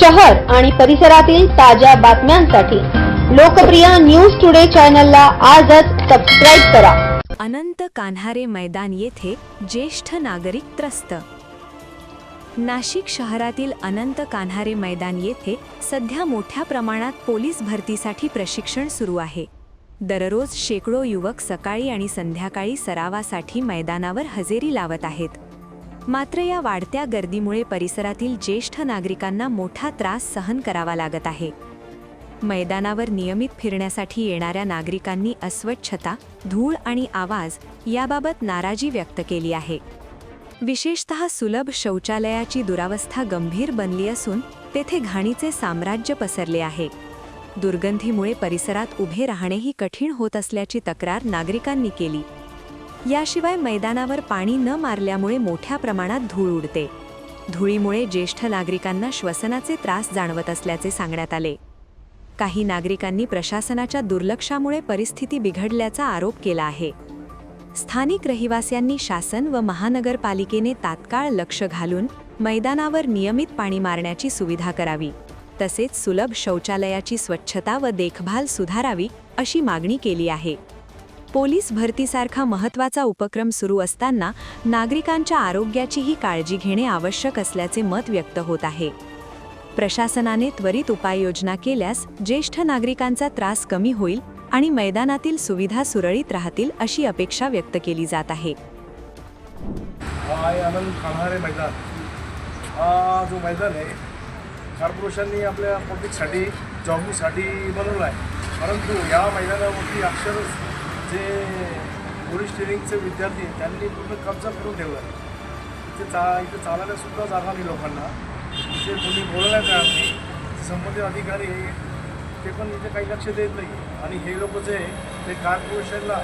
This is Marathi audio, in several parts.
शहर आणि परिसरातील ताज्या बातम्यांसाठी लोकप्रिय न्यूज टुडे चॅनलला आजच सबस्क्राईब करा। अनंत कान्हारे मैदान येथे ज्येष्ठ नागरिक त्रस्त। नाशिक शहरातील अनंत कान्हारे मैदान येथे सध्या मोठ्या प्रमाणात पोलीस भरतीसाठी प्रशिक्षण सुरू आहे। दररोज शेकडो युवक सकाळी आणि संध्याकाळी सरावासाठी मैदानावर हजेरी लावत आहेत। मात्र या वाढत्या गर्दीमुळे परिसरातील ज्येष्ठ नागरिकांना मोठा त्रास सहन करावा लागत आहे। मैदानावर नियमित फिरण्यासाठी येणाऱ्या नागरिकांनी अस्वच्छता, धूळ आणि आवाज याबाबत नाराजी व्यक्त केली आहे। विशेषतः सुलभ शौचालयाची दुरावस्था गंभीर बनली असून तेथे घाणीचे साम्राज्य पसरले आहे। दुर्गंधीमुळे परिसरात उभे राहणेही कठीण होत असल्याची तक्रार नागरिकांनी केली। याशिवाय मैदानावर पाणी न मारल्यामुळे मोठ्या प्रमाणात धूळ उडते। धुळीमुळे ज्येष्ठ नागरिकांना श्वसनाचे त्रास जाणवत असल्याचे सांगण्यात आले। काही नागरिकांनी प्रशासनाच्या दुर्लक्षामुळे परिस्थिती बिघडल्याचा आरोप केला आहे। स्थानिक रहिवाशांनी शासन व महानगरपालिकेने तात्काळ लक्ष घालून मैदानावर नियमित पाणी मारण्याची सुविधा करावी, तसेच सुलभ शौचालयाची स्वच्छता व देखभाल सुधारावी अशी मागणी केली आहे। पोलीस भरतीसारखा महत्त्वाचा उपक्रम सुरू असताना नागरिकांच्या आरोग्याचीही काळजी घेणे आवश्यक असल्याचे मत व्यक्त होत आहे। प्रशासनाने त्वरित उपाययोजना केल्यास ज्येष्ठ नागरिकांचा त्रास कमी होईल आणि मैदानातील सुविधा सुरळीत राहतील अशी अपेक्षा व्यक्त केली जात आहे। आनंद कान्हारे मैदान हा जो मैदान आहे कॉर्पोरेशनने आपल्या पब्लिकसाठी जॉगिंगसाठी बनवला आहे, परंतु या मैदानावरती अक्षर जे पोलीस ट्रेनिंगचे विद्यार्थी आहेत त्यांनी पूर्ण कब्जा करून ठेवला आहे। इथे चालायला सुद्धा जागा नाही लोकांना, इथे कोणी बोलायला तयार नाही। संबंधित अधिकारी ते पण इथे काही लक्ष देत नाही आणि हे लोक जे ते कॉर्पोरेशनला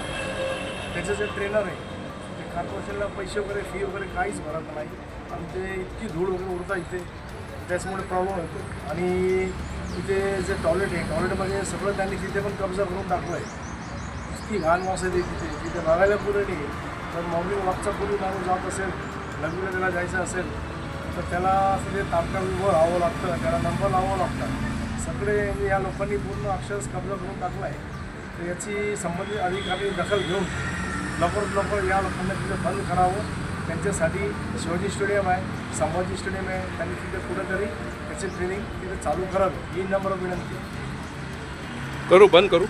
त्याचे जे ट्रेनर आहे ते कॉर्पोरेशनला पैसे वगैरे फी वगैरे काहीच भरत नाही आणि ते इतकी धूळ वगैरे उडतात इथे, त्याच्यामुळे प्रॉब्लेम होतो। आणि इथे जे टॉयलेट आहे टॉयलेटमध्ये सगळं त्यांनी तिथे पण कब्जा करून टाकलं आहे। इतकी घाण वास येते तिथे बघायला पुरे नाही। जर मॉर्निंग वॉकचा पूर्वी माणूस जात असेल, लग्नाला त्याला जायचं असेल तर त्याला तिथे तात्काळ उभं राहावं लागतं, त्याला नंबर लावावं लागतं। सगळे या लोकांनी पूर्ण अक्षरशः कब्जा करून टाकला आहे। तर याची संबंधित अधिकारी दखल घेऊन लवकरात लवकर या लोकांना तिथे बंद करावं। त्यांच्यासाठी शिवाजी स्टेडियम आहे, संभाजी स्टेडियम आहे, त्यांनी तिथे कुठेतरी त्याची ट्रेनिंग तिथे चालू करावी ही नम्र विनंती। करू बंद करू